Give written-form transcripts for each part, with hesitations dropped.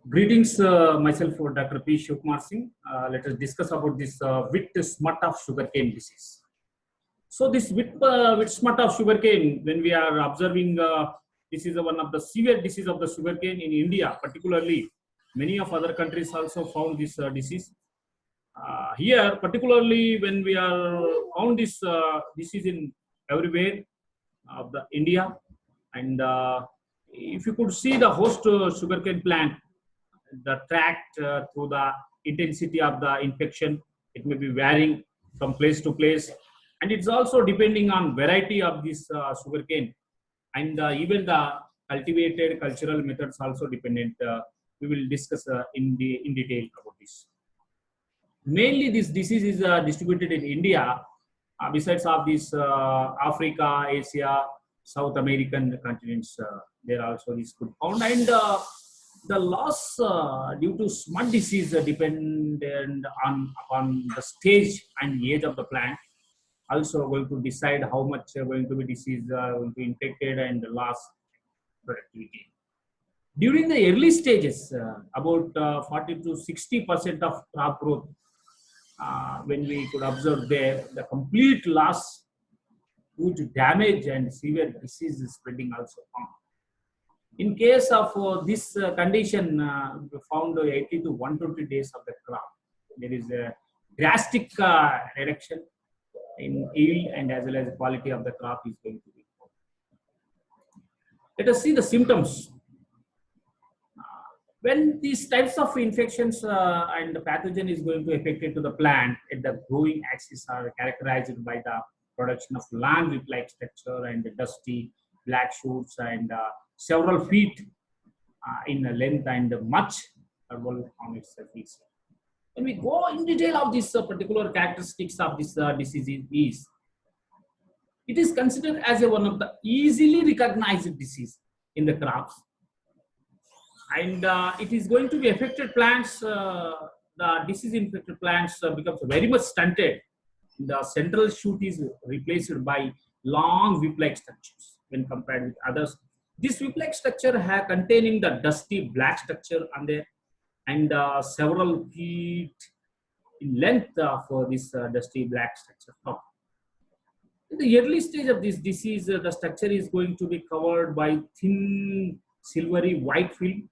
Greetings, myself Dr. P. Shivkumar Singh. Let us discuss about this wheat smut of sugarcane disease. So this wheat smut of sugarcane, when we are observing, this is one of the severe disease of the sugarcane in India, particularly. Many of other countries also found this disease. Here, particularly when we are found this disease in everywhere of the India, and if you could see the host sugarcane plant, the tract through the intensity of the infection, it may be varying from place to place, and it's also depending on variety of this sugarcane, and even the cultivated cultural methods also dependent. We will discuss in detail about this. Mainly, this disease is distributed in India. Besides of this, Africa, Asia, South American continents, there also this could found, and the loss due to smut disease dependent on upon the stage and age of the plant. Also going to decide how much going to be disease going to be infected and loss productivity. During the early stages, about 40 to 60% of crop growth, when we could observe there, the complete loss, huge damage and severe disease is spreading also found. In case of this condition, we found 80 to 120 days of the crop. There is a drastic reduction in yield and as well as the quality of the crop is going to be. Let us see the symptoms. When these types of infections and the pathogen is going to affect into the plant, at the growing axis are characterized by the production of long whip-like structure and dusty black shoots and several feet in length and much herbal on its surface. When we go in detail of this particular characteristics of this disease, it is considered as one of the easily recognized disease in the crops, and it is going to be affected plants. The disease infected plants becomes very much stunted. The central shoot is replaced by long whip-like structures when compared with others. This whip-like structure containing the dusty black structure on there and several feet in length for this dusty black structure. In the early stage of this disease, the structure is going to be covered by thin silvery white film,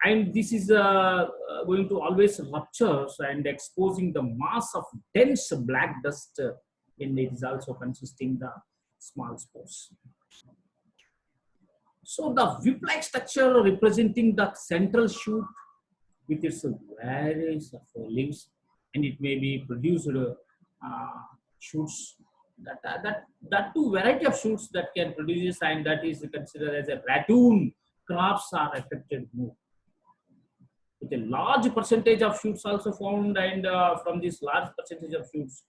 and this is going to always rupture and exposing the mass of dense black dust, and it is also consisting the small spores. So the whip-like structure representing the central shoot with its various leaves, and it may be produced shoots that two variety of shoots that can produce, and that is considered as a ratoon crops are affected more. With a large percentage of shoots also found, and from this large percentage of shoots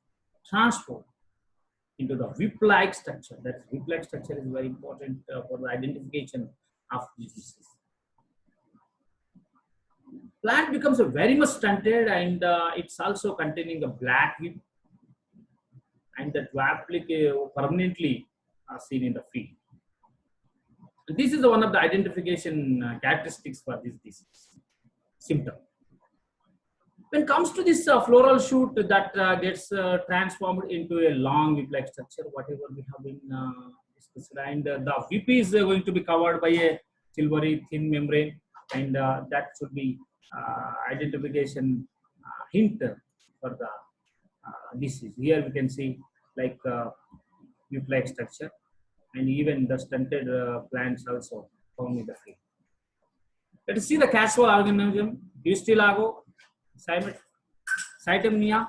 transformed into the whip-like structure. That whip-like structure is very important for the identification of diseases. Plant becomes very much stunted, and it's also containing a black whip, and that dwarf permanently seen in the field. This is one of the identification characteristics for this disease symptom. When it comes to this floral shoot that gets transformed into a long whip-like structure, whatever we have been discussed, and the whip is going to be covered by a silvery thin membrane, and that should be identification hint for the disease. Here we can see like whip-like structure, and even the stunted plants also found in the field. Let us see the casual organism, Histilago cytemnia.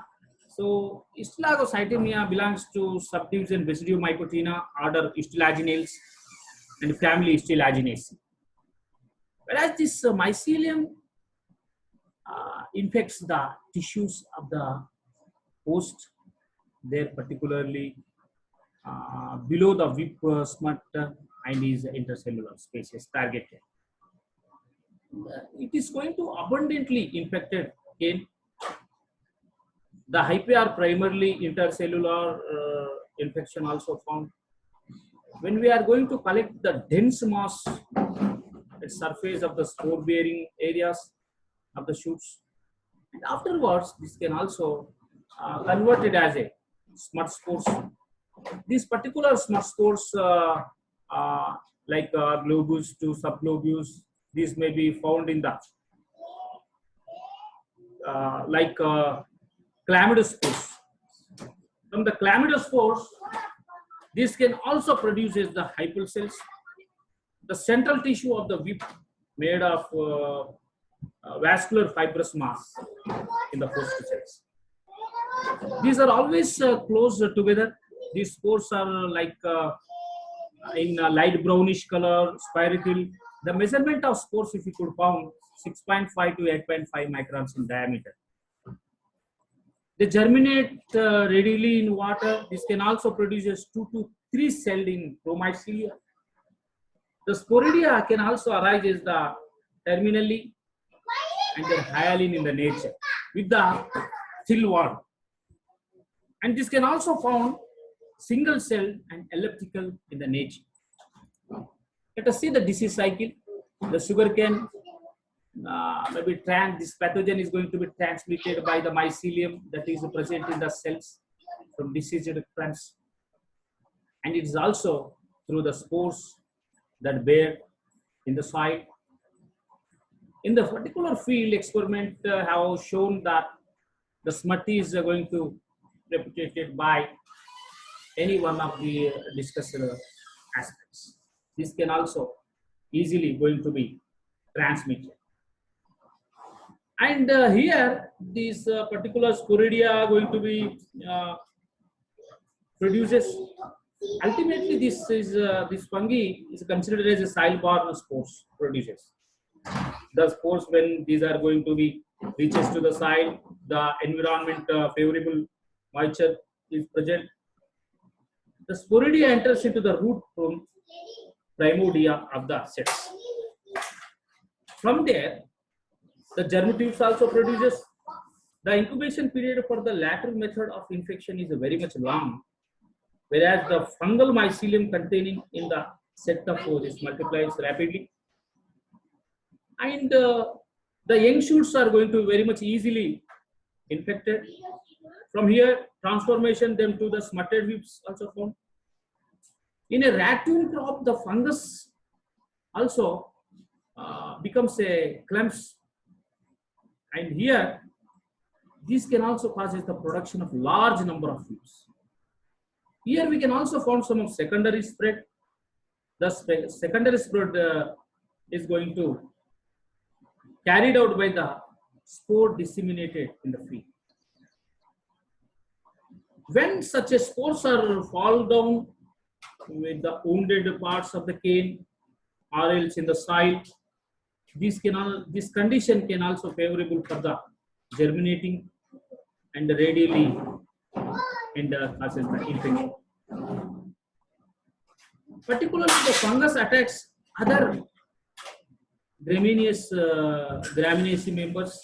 So Histilago cytemnia belongs to subdivision Basidiomycotina, order Histilaginales, and family Histilaginaceae. Whereas this mycelium infects the tissues of the host, there particularly below the whip smut and is intercellular spaces targeted. It is going to abundantly infected in the hyphae are primarily intercellular infection also found. When we are going to collect the dense mass at surface of the spore bearing areas of the shoots. And afterwards, this can also converted as a smut spores. These particular smut spores, like globus to subglobus, these may be found in the chlamydospores. From the chlamydospores, this can also produces the hyphal cells, the central tissue of the whip made of vascular fibrous mass in the host cells. These are always close together. These spores are like in a light brownish color, spherical. The measurement of spores, if you could found, 6.5 to 8.5 microns in diameter. They germinate readily in water. This can also produce 2 to 3 celled in promycelia. The sporidia can also arise as the terminally and then hyaline in the nature with the thill wall. And this can also found single cell and elliptical in the nature. Let us see the disease cycle. The sugarcane, this pathogen is going to be transmitted by the mycelium that is present in the cells from diseased plants. And it is also through the spores that bear in the soil. In the particular field, experiment have shown that the smut is going to be replicated by any one of the discussed aspects. This can also easily going to be transmitted. And here, these particular sporidia are going to be produces. Ultimately, this fungi is considered as a soil-borne spores produces. The spores, when these are going to be reaches to the soil, the environment favorable moisture is present. The sporidia enters into the root from primordia of the sets. From there, the germ tubes also produces. The incubation period for the latter method of infection is very much long, whereas the fungal mycelium containing in the set of pores multiplies rapidly. And the young shoots are going to very much easily infected. From here, transformation them to the smutted whips also found. In a ratoon crop, the fungus also becomes a clumps. And here, this can also causes the production of large number of whips. Here we can also find some of secondary spread. The secondary spread is going to carried out by the spore disseminated in the field. When such a spores are fall down with the wounded parts of the cane or else in the soil, this condition can also favorable for the germinating and radially and causes the infection. Particularly the fungus attacks other Gramineaceae members,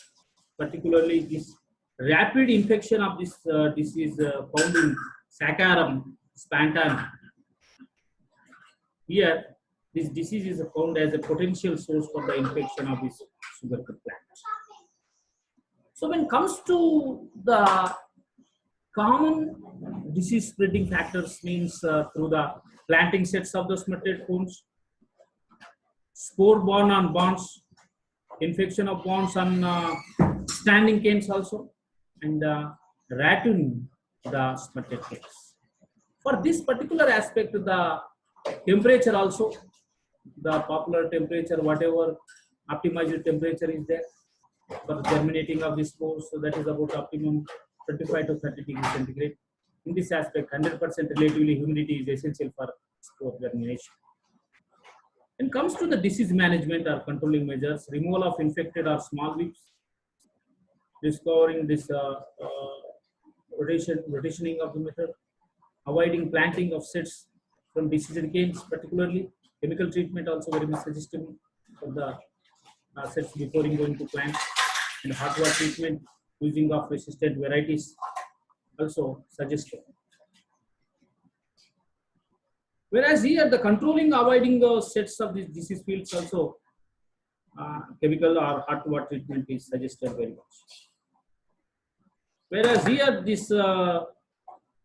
particularly this rapid infection of this disease found in Saccharum spontanum. Here, this disease is found as a potential source for the infection of this sugarcane plant. So when it comes to the common disease spreading factors, means through the planting sets of the smutted cones, spore borne on bonds, infection of bonds on standing canes also, and ratoon the smutted canes. For this particular aspect, the temperature also, the popular temperature, whatever optimized temperature is there for germinating of the spores, so that is about optimum 25 to 30 degrees centigrade. In this aspect, 100% relatively humidity is essential for spore germination. When it comes to the disease management or controlling measures, removal of infected or small whips, discovering this rotationing of the method, avoiding planting of sets from diseased canes, particularly chemical treatment also very much suggested for the sets before going to plant, and hot water treatment using of resistant varieties also suggested. Whereas here the controlling, avoiding the sets of these disease fields also chemical or hot water treatment is suggested very much. Whereas here, this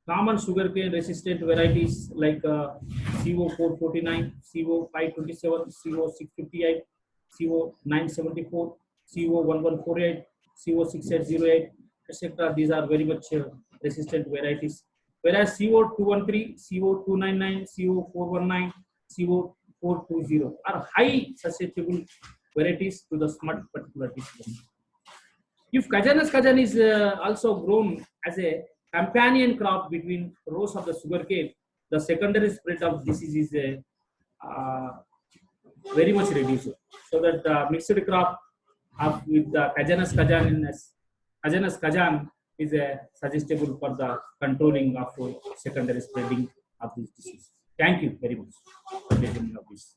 common sugarcane resistant varieties like CO449, CO527, CO658, CO974, CO1148, CO6808, etc. These are very much resistant varieties. Whereas CO213, CO299, CO419, CO420 are high susceptible varieties to the smut particular disease. If Cajanus cajan is also grown as a companion crop between rows of the sugarcane, the secondary spread of disease is very much reduced. So that mixed crop of with the Cajanus cajan is suggestible for the controlling of secondary spreading of this disease. Thank you very much for listening of this.